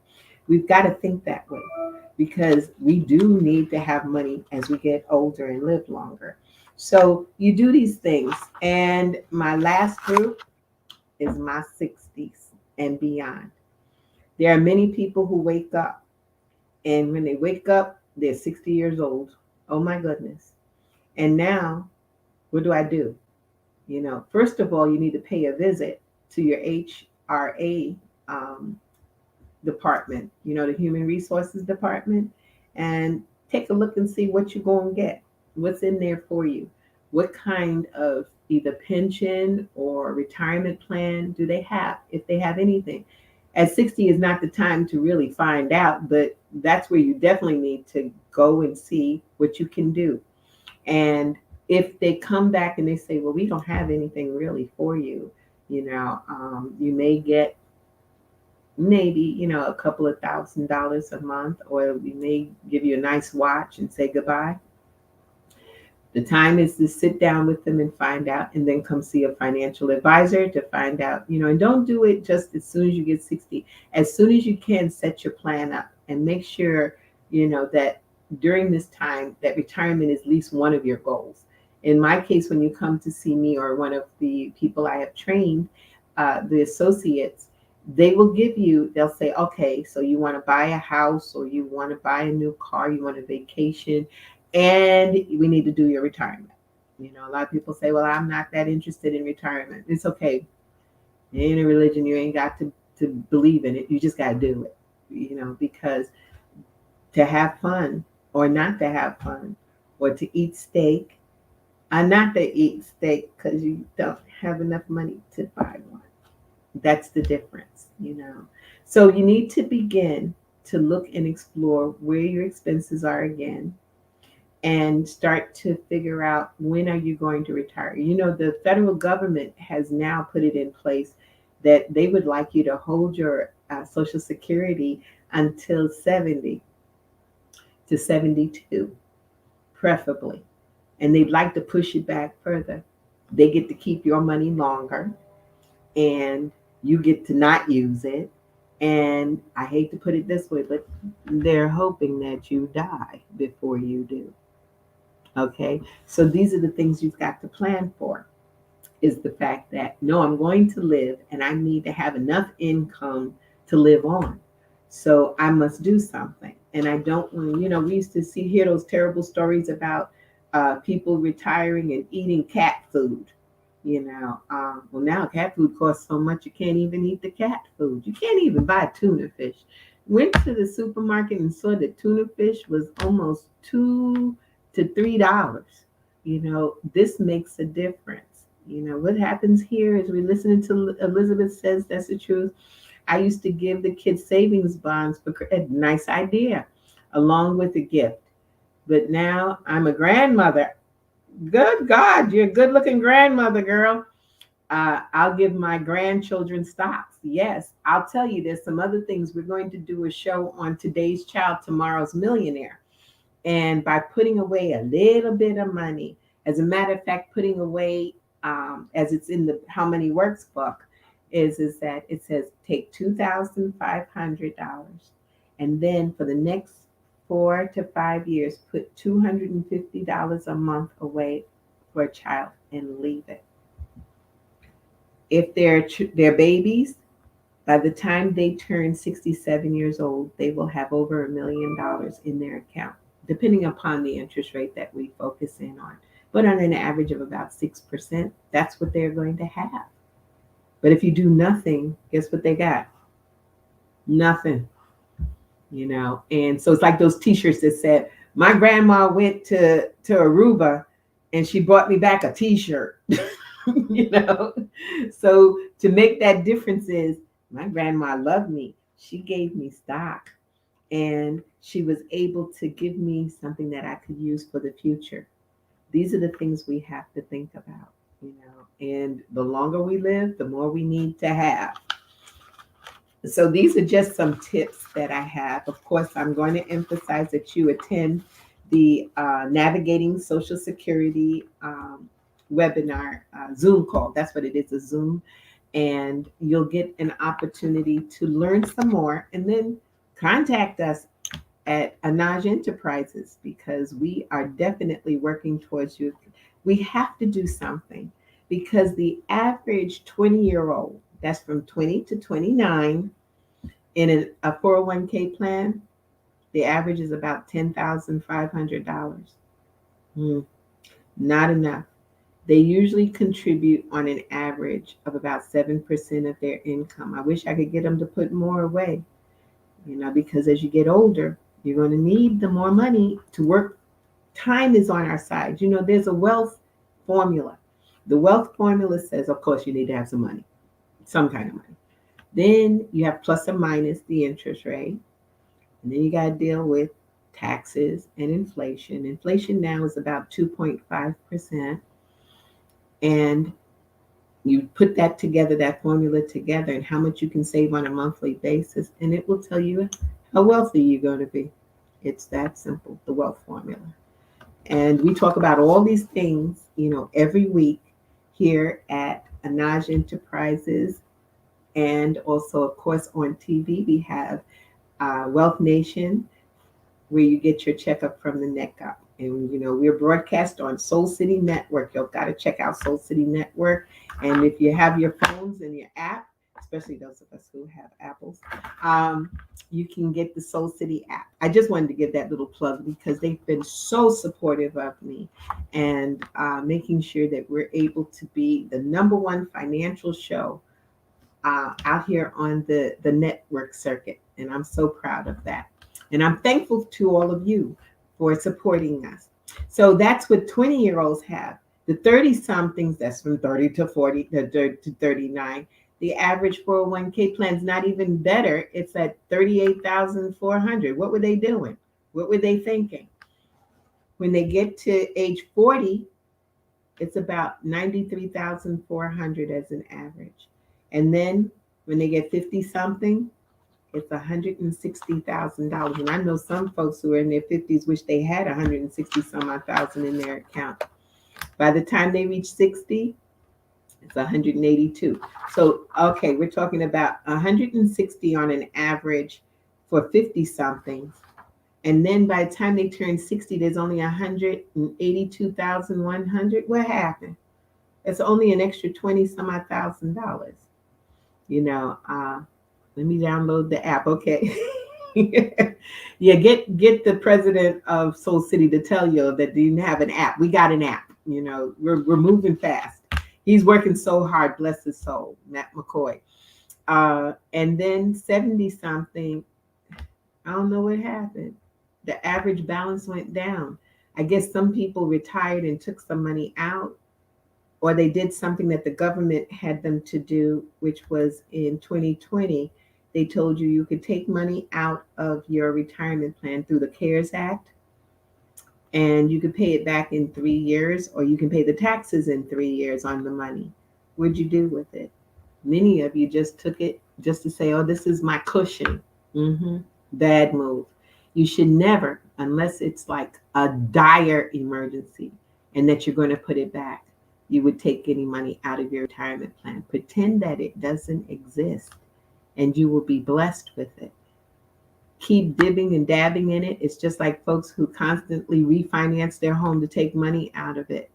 We've got to think that way, because we do need to have money as we get older and live longer. So you do these things. And my last group is my 60s and beyond. There are many people who wake up, and when they wake up, they're 60 years old. Oh my goodness. And now, what do? You know, first of all, you need to pay a visit to your HRA department, you know, the Human Resources Department, and take a look and see what you're going to get, what's in there for you, what kind of either pension or retirement plan do they have, if they have anything. At 60 is not the time to really find out, but that's where you definitely need to go and see what you can do. And if they come back and they say, well, we don't have anything really for you, you know, you may get maybe, you know, a couple of $1,000s a month, or we may give you a nice watch and say goodbye. The time is to sit down with them and find out, and then come see a financial advisor to find out, you know, and don't do it just as soon as you get 60. As soon as you can, set your plan up and make sure, you know, that during this time that retirement is at least one of your goals. In my case, when you come to see me, or one of the people I have trained, the associates, they'll say, okay, so you want to buy a house, or you want to buy a new car, you want a vacation, and we need to do your retirement. You know, a lot of people say, well, I'm not that interested in retirement. It's okay. In a religion, you ain't got to believe in it. You just got to do it, you know, because to have fun or not to have fun, or to eat steak, or not to eat steak because you don't have enough money to buy one. That's the difference, you know. So you need to begin to look and explore where your expenses are again, and start to figure out, when are you going to retire? You know, the federal government has now put it in place that they would like you to hold your Social Security until 70 to 72, preferably. And they'd like to push it back further. They get to keep your money longer, and you get to not use it. And I hate to put it this way, but they're hoping that you die before you do. Okay. So these are the things you've got to plan for, is the fact that no, I'm going to live and I need to have enough income to live on. So I must do something. And I don't want, we used to hear those terrible stories about people retiring and eating cat food. Well, now cat food costs so much you can't even eat the cat food. You can't even buy tuna fish. Went to the supermarket and saw that tuna fish was almost $2 to $3. This makes a difference. What happens here is we listening to Elizabeth says that's the truth. I used to give the kids savings bonds for a nice idea, along with a gift. But now I'm a grandmother. Good God, you're a good-looking grandmother, girl. I'll give my grandchildren stocks. Yes, I'll tell you. There's some other things. We're going to do a show on Today's Child, Tomorrow's Millionaire. And by putting away a little bit of money, as a matter of fact, putting away, as it's in the How Many Works book, is that it says take $2,500, and then for the next 4 to 5 years, put $250 a month away for a child and leave it. If they're babies, by the time they turn 67 years old, they will have over $1 million in their account, depending upon the interest rate that we focus in on. But on an average of about 6%, that's what they're going to have. But if you do nothing, guess what they got? Nothing. And so it's like those t-shirts that said, my grandma went to Aruba and she brought me back a t-shirt. So to make that difference is, my grandma loved me. She gave me stock, and she was able to give me something that I could use for the future. These are the things we have to think about, and the longer we live, the more we need to have. So these are just some tips that I have. Of course, I'm going to emphasize that you attend the Navigating Social Security webinar, Zoom call. That's what it is, a Zoom. And you'll get an opportunity to learn some more, and then contact us at Anaj Enterprises, because we are definitely working towards you. We have to do something, because the average 20-year-old, that's from 20 to 29, in a 401k plan, the average is about $10,500. Not enough. They usually contribute on an average of about 7% of their income. I wish I could get them to put more away, because as you get older, you're going to need the more money to work. Time is on our side. There's a wealth formula. The wealth formula says, of course, you need to have some money, some kind of money. Then you have plus or minus the interest rate. And then you got to deal with taxes and inflation. Inflation now is about 2.5%. And you put that together, that formula together, and how much you can save on a monthly basis, and it will tell you how wealthy you're going to be. It's that simple, the wealth formula. And we talk about all these things, every week here at Anaj Enterprises. And also, of course, on TV, we have Wealth Nation, where you get your checkup from the neck up. And, we're broadcast on Soul City Network. You've got to check out Soul City Network. And if you have your phones and your app, especially those of us who have Apples, you can get the Soul City app. I just wanted to give that little plug, because they've been so supportive of me, and making sure that we're able to be the #1 financial show out here on the network circuit. And I'm so proud of that. And I'm thankful to all of you for supporting us. So that's what 20-year-olds have. The 30-somethings, that's from 30 to 40 to 39. The average 401k plan is not even better. It's at $38,400. What were they doing? What were they thinking? When they get to age 40, it's about $93,400 as an average. And then when they get 50-something, it's $160,000. And I know some folks who are in their 50s wish they had $160,000 in their account. By the time they reach 60, It's 182. So, okay, we're talking about 160 on an average for 50 somethings. And then by the time they turn 60, there's only 182,100. What happened? It's only an extra 20 some odd $1,000. You know, let me download the app. Okay. Yeah, get the president of Soul City to tell you that they didn't have an app. We got an app. You know, we're moving fast. He's working so hard, bless his soul, Matt McCoy. And then 70 something, I don't know what happened. The average balance went down. I guess some people retired and took some money out, or they did something that the government had them to do, which was in 2020. They told you could take money out of your retirement plan through the CARES Act, and you could pay it back in 3 years, or you can pay the taxes in 3 years on the money. What'd you do with it? Many of you just took it just to say, oh, this is my cushion. Bad move. You should never, unless it's like a dire emergency and that you're going to put it back, you would take any money out of your retirement plan. Pretend that it doesn't exist and you will be blessed with it. Keep dibbing and dabbing in it. It's just like folks who constantly refinance their home to take money out of it.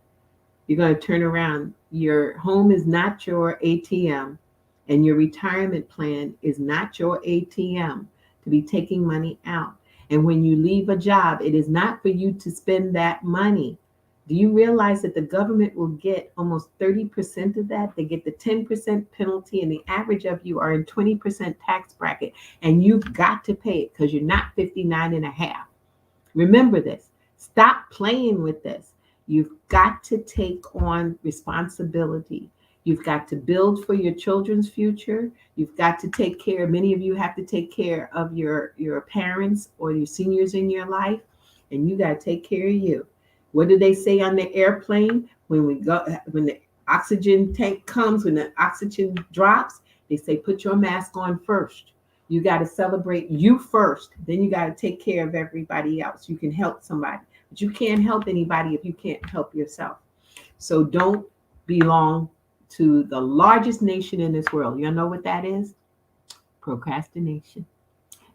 You're going to turn around. Your home is not your ATM, and your retirement plan is not your ATM to be taking money out. And when you leave a job, it is not for you to spend that money. Do you realize that the government will get almost 30% of that? They get the 10% penalty, and the average of you are in 20% tax bracket, and you've got to pay it because you're not 59 and a half. Remember this. Stop playing with this. You've got to take on responsibility. You've got to build for your children's future. You've got to take care. Many of you have to take care of your parents or your seniors in your life, and you got to take care of you. What do they say on the airplane when the oxygen tank comes, when the oxygen drops? They say, put your mask on first. You got to celebrate you first. Then you got to take care of everybody else. You can help somebody, but you can't help anybody if you can't help yourself. So don't belong to the largest nation in this world. You know what that is? Procrastination.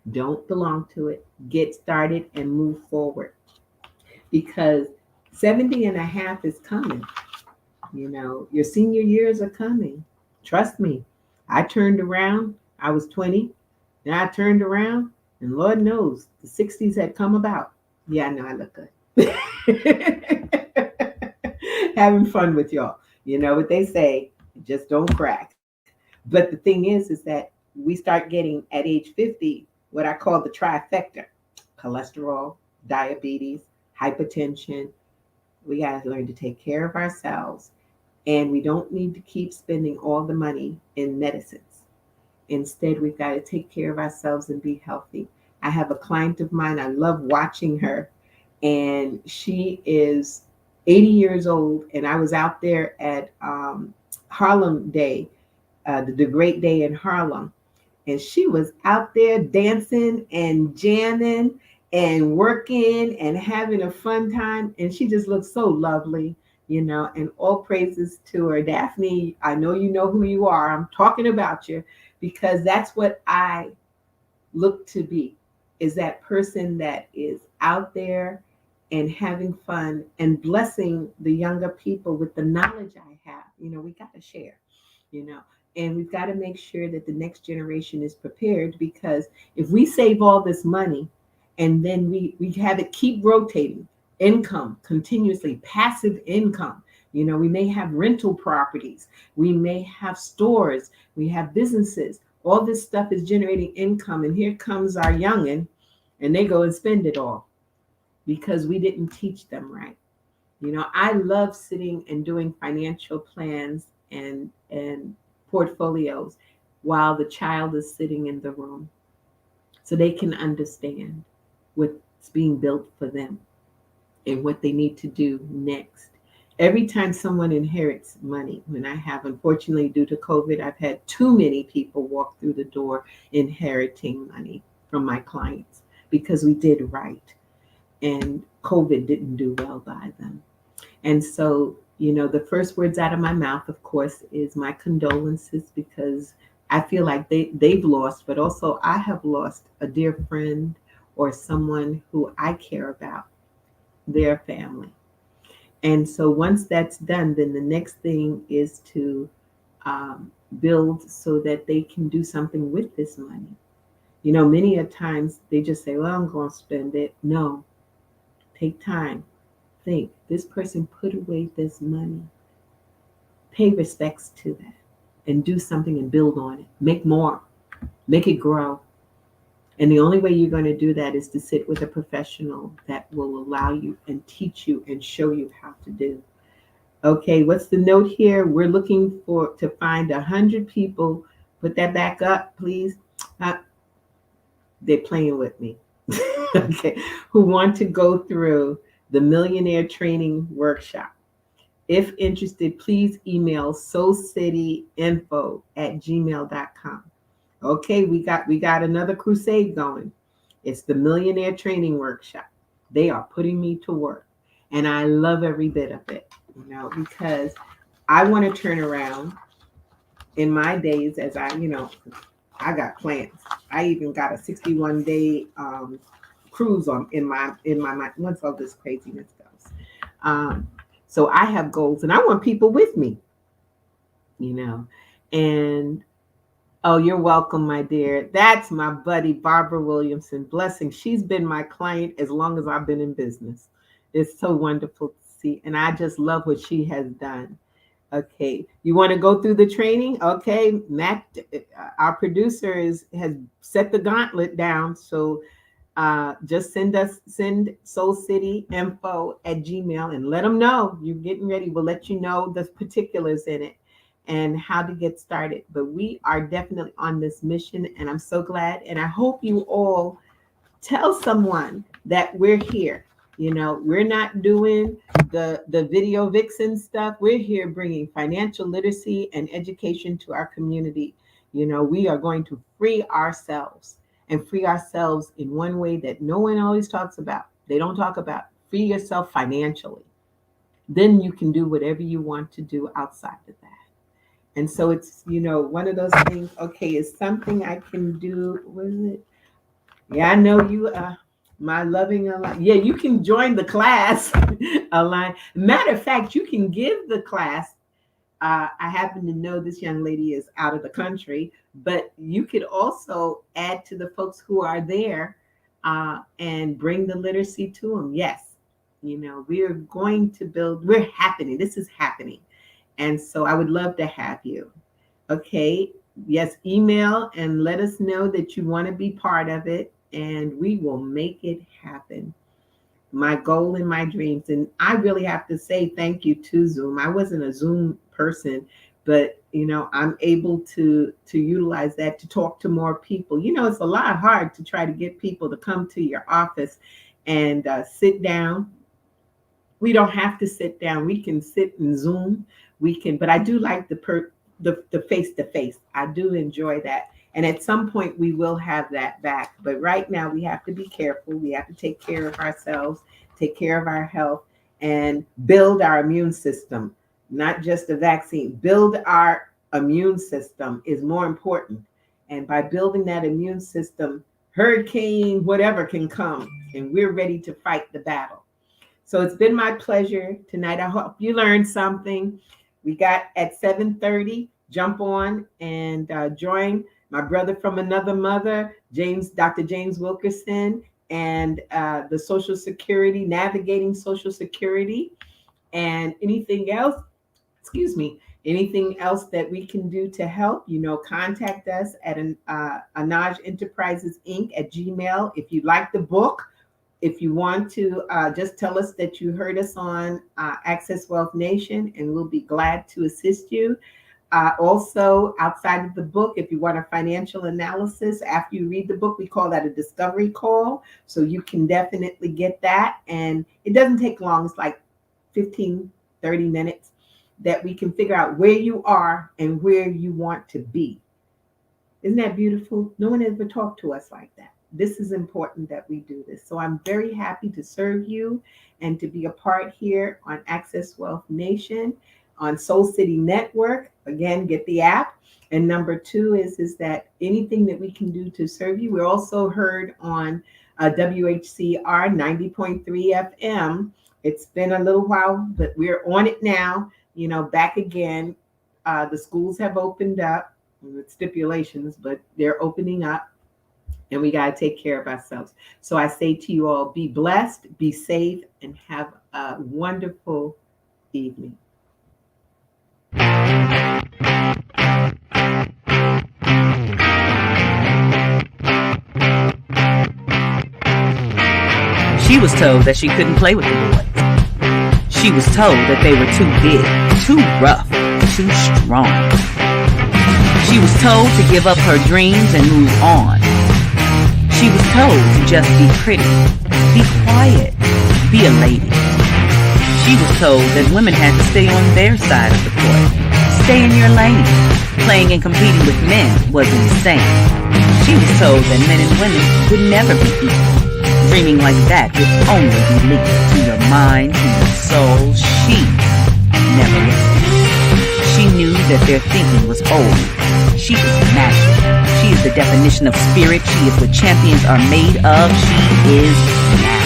Don't belong to it. Get started and move forward, because 70 and a half is coming. You know, your senior years are coming. Trust me. I turned around. I was 20. Then I turned around, and Lord knows the 60s had come about. Yeah, I know I look good. Having fun with y'all. You know what they say, just don't crack. But the thing is that we start getting at age 50 what I call the trifecta: cholesterol, diabetes, hypertension. We got to learn to take care of ourselves, and we don't need to keep spending all the money in medicines. Instead, we've got to take care of ourselves and be healthy. I have a client of mine. I love watching her, and she is 80 years old. And I was out there at Harlem Day, the Great Day in Harlem, and she was out there dancing and jamming and working and having a fun time. And she just looks so lovely, you know, and all praises to her. Daphne, I know you know who you are. I'm talking about you, because that's what I look to be, is that person that is out there and having fun and blessing the younger people with the knowledge I have. You know, we got to share, you know, and we've got to make sure that the next generation is prepared, because if we save all this money, and then we have it keep rotating, income continuously, passive income. You know, we may have rental properties, we may have stores, we have businesses. All this stuff is generating income, and here comes our youngin', and they go and spend it all because we didn't teach them right. You know, I love sitting and doing financial plans and portfolios while the child is sitting in the room, so they can understand what's being built for them and what they need to do next. Every time someone inherits money, when I have, unfortunately, due to COVID, I've had too many people walk through the door inheriting money from my clients because we did right, and COVID didn't do well by them. And so, The first words out of my mouth, of course, is my condolences, because I feel like they've lost, but also I have lost a dear friend or someone who I care about, their family. And so once that's done, then the next thing is to build so that they can do something with this money. Many a times they just say, well, I'm going to spend it. No, take time. Think, this person put away this money. Pay respects to that and do something and build on it. Make more, make it grow. And the only way you're going to do that is to sit with a professional that will allow you and teach you and show you how to do. Okay, what's the note here? We're looking to find 100 people. Put that back up, please. They're playing with me. Okay, who want to go through the Millionaire Training Workshop. If interested, please email soulcityinfo@gmail.com. Okay, we got another crusade going. It's the Millionaire Training Workshop. They are putting me to work, and I love every bit of it, because I want to turn around in my days as I got plans. I even got a 61-day cruise in my mind once all this craziness goes. So I have goals, and I want people with me, and oh, you're welcome, my dear. That's my buddy, Barbara Williamson. Blessing. She's been my client as long as I've been in business. It's so wonderful to see. And I just love what she has done. Okay. You want to go through the training? Okay. Matt, our producer has set the gauntlet down. So just send soulcityinfo@gmail and let them know you're getting ready. We'll let you know the particulars in it and how to get started. But we are definitely on this mission, and I'm so glad. And I hope you all tell someone that we're here. We're not doing the video vixen stuff. We're here bringing financial literacy and education to our community. We are going to free ourselves, and free ourselves in one way that no one always talks about. They don't talk about free yourself financially. Then you can do whatever you want to do outside of that. And so it's, one of those things, okay, is something I can do. What is it? Yeah, I know you, my loving Align. Yeah, you can join the class, Align. Matter of fact, you can give the class. I happen to know this young lady is out of the country, but you could also add to the folks who are there and bring the literacy to them. Yes, we are going to build, we're happening. This is happening. And so I would love to have you. Okay. Yes, email and let us know that you want to be part of it, and we will make it happen. My goal and my dreams. And I really have to say thank you to Zoom. I wasn't a Zoom person, but I'm able to utilize that to talk to more people. It's a lot hard to try to get people to come to your office and sit down. We don't have to sit down. We can sit in Zoom. But I do like the face-to-face. I do enjoy that. And at some point we will have that back. But right now we have to be careful. We have to take care of ourselves, take care of our health, and build our immune system, not just a vaccine. Build our immune system is more important. And by building that immune system, hurricane, whatever can come, and we're ready to fight the battle. So it's been my pleasure tonight. I hope you learned something. We got at 7:30, jump on and join my brother from another mother, Dr. James Wilkerson, and the Social Security, navigating Social Security, and anything else that we can do to help, contact us at Anaj Enterprises Inc. at Gmail. If you like the book, if you want to just tell us that you heard us on Access Wealth Nation, and we'll be glad to assist you. Also, outside of the book, if you want a financial analysis, after you read the book, we call that a discovery call. So you can definitely get that. And it doesn't take long. It's like 15, 30 minutes that we can figure out where you are and where you want to be. Isn't that beautiful? No one ever talked to us like that. this is important that we do this. So I'm very happy to serve you and to be a part here on Access Wealth Nation, on Soul City Network. Again, get the app. And number two is that anything that we can do to serve you. We're also heard on WHCR 90.3 FM. It's been a little while, but we're on it now, back again. The schools have opened up with stipulations, but they're opening up, and we got to take care of ourselves. So I say to you all, be blessed, be safe, and have a wonderful evening. She was told that she couldn't play with the boys. She was told that they were too big, too rough, too strong. She was told to give up her dreams and move on. She was told to just be pretty, be quiet, be a lady. She was told that women had to stay on their side of the court, stay in your lane. Playing and competing with men was insane. She was told that men and women would never be equal. Dreaming like that would only be linked to your mind, to your soul. She never listened. She knew that their thinking was old. She is magic. She is the definition of spirit. She is what champions are made of. She is magic.